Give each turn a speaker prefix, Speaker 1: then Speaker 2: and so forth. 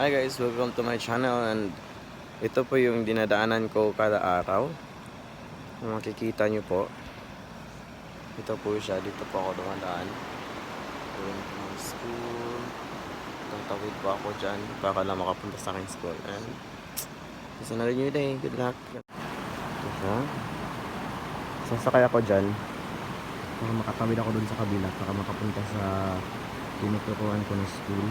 Speaker 1: Hi guys, welcome to my channel and ito po yung dinadaanan ko kada araw. Kung makikita nyo po, ito po siya, dito po ako dumadaan. Going to my school. Tatawid po ako dyan para lang makapunta sa aking school. And it's another new day, good luck. Ito siya. Sasakay ako dyan para makatawid ako dun sa kabila para makapunta sa tinuturuan ko na school.